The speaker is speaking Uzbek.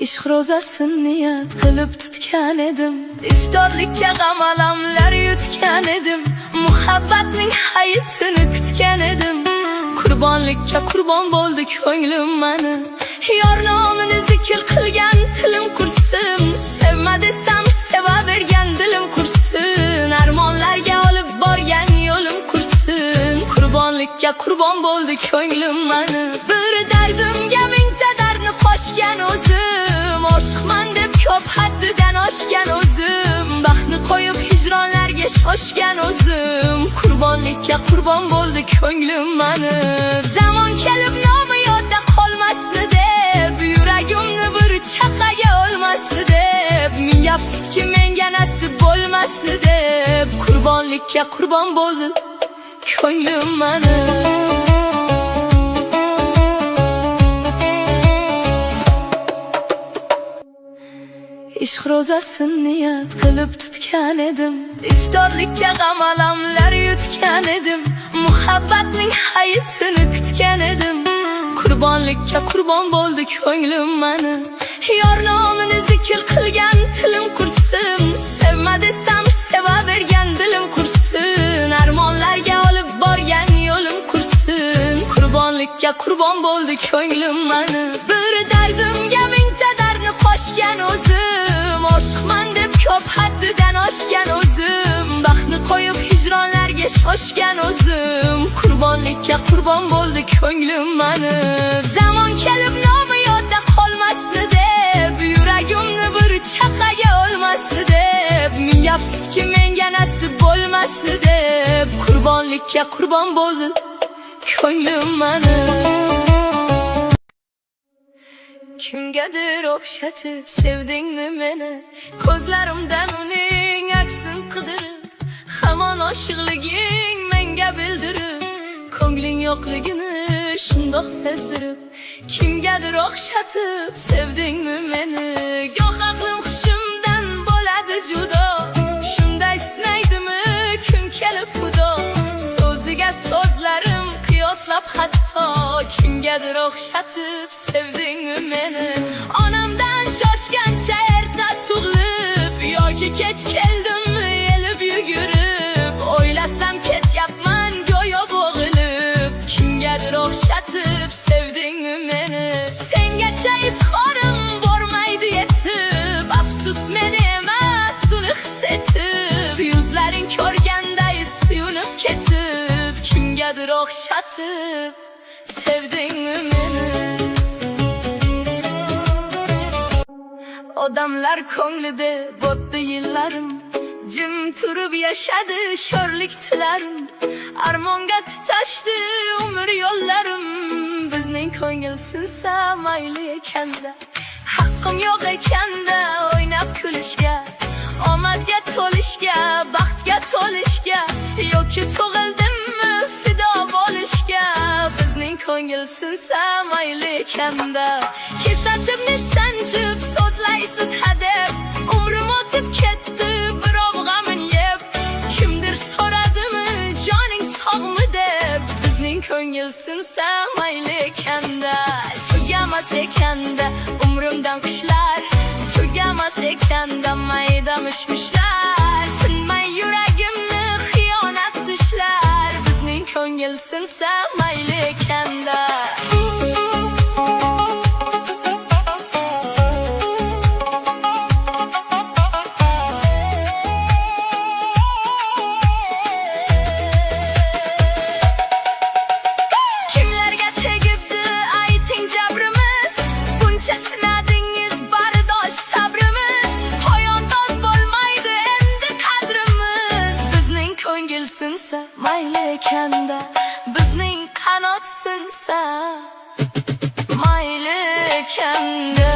Ishq ro'zasin niyat qilib tutgan edim, iftorlikka g'amalamlar yutgan edim, muhabbatning hayitini kutgan edim. Qurbonlikka qurbon bo'ldi ko'nglim mani, yor nomini zikr qilgan tilim qursin. Sevma desam sevavergan dilim qursin, armonlarga olib borgan yo'lim qursin. Qurbonlikka qurbon bo'ldi ko'nglim mani, bir dardimga mingta dardni qo'shgan o'zim, oshiqman deb ko'p haddidan oshgan o'zim, baxtni qo'yib hijronlarga shoshgan o'zim. Qurbonlikka qurbon bo'ldi ko'nglim mani, zamon kelib nomi yodda qolmasdi deb, yuragimni bir chaqaga o'lmasdi deb, ming afsuski menga nasib bo'lmasdi deb. Qurbonlikka qurbon bo'ldi ko'nglim mani. Ishq ro'zasin niyat qilib tutgan edim, iftorlikka g'amalamlar yutgan edim, muhabbatning hayitini kutgan edim. Qurbonlikka qurbon bo'ldi ko'nglim mani, yor nomini zikr qilgan tilim qursin. Sevma desam sevavergan dilim qursin, armonlarga olib borgan yo'lim qursin. Qurbonlikka qurbon bo'ldi ko'nglim mani, bir dardimga mingta dardni qo'shgan o'zim, oshiqman deb ko'p haddidan oshgan o'zim, baxtni qo'yib hijronlarga shoshgan o'zim. Qurbonlikka qurbon bo'ldi ko'nglim mani, zamon kelib nomi yodda qolmasdi deb, yuragimni bir chaqaga o'lmasdi deb, ming afsuski menga nasib bo'lmasdi deb. Qurbonlikka qurbon bo'ldi ko'nglim mani. Kimgadir o'xshatib sevdingmi meni, ko'zlarimdan uning aksin qidirib, hamon oshiqliging menga bildirib, ko'ngling yo'qligini shundoq sezdirib. Kimgadir o'xshatib sevdingmi meni, goh aqlim hushimdan bo'ladi judo, shunday sinaydimi kun kelib xudo, so'ziga so'zlarim qiyoslab hatto. Kimgadir o'xshatib sevdingmi meni, onamdan shoshgancha erta tug'ilib, yoki kech keldimmi elib yugurib, o'ylasam ketyapman go'yo bo'g'ilib. Kimgadir o'xshatib sevdingmi meni, sengacha izhorim bormaydi yetib, afsus meni emas uni his etib, yuzlaring ko'rganday suyunib ketib. Kimgadir o'xshatib sevdingmi meni. Odamlar ko'nglida bo'tdi yillarim, jim turib yashadi sho'rlik tilarim, armonga tutashdi umr yo'llarim. Bizning ko'ngil sinsa mayli ekanda, haqqim yo'q ekanda o'ynab kulishga, omadga to'lishga, baxtga to'lishga, yoki tug'ildimmi fido bo'lishga. Bizning ko'ngil sinsa mayli ekanda, kesatib sanchib so'zlaysiz hadeb, umrim o'tib ketdi birov g'amin yeb. Kimdir so'radimi joning sog'mi deb, bizning ko'ngil sinsa mayli ekanda, tugamas ekanda umrimdan qishlar, tugamas ekanda mayda mishmishlar, tinmay yuragimni xiyonat tishlar. Bizning ko'ngil sinsa mayli ekanda. Kimlarga tegibdi ayting jabrimiz, buncha sinadingiz bardosh sabrimiz, poyondoz bo'lmaydi endi qadrimiz. Bizning ko'ngil sinsa mayli ekanda, bizning qanot sinsa mayli ekanda.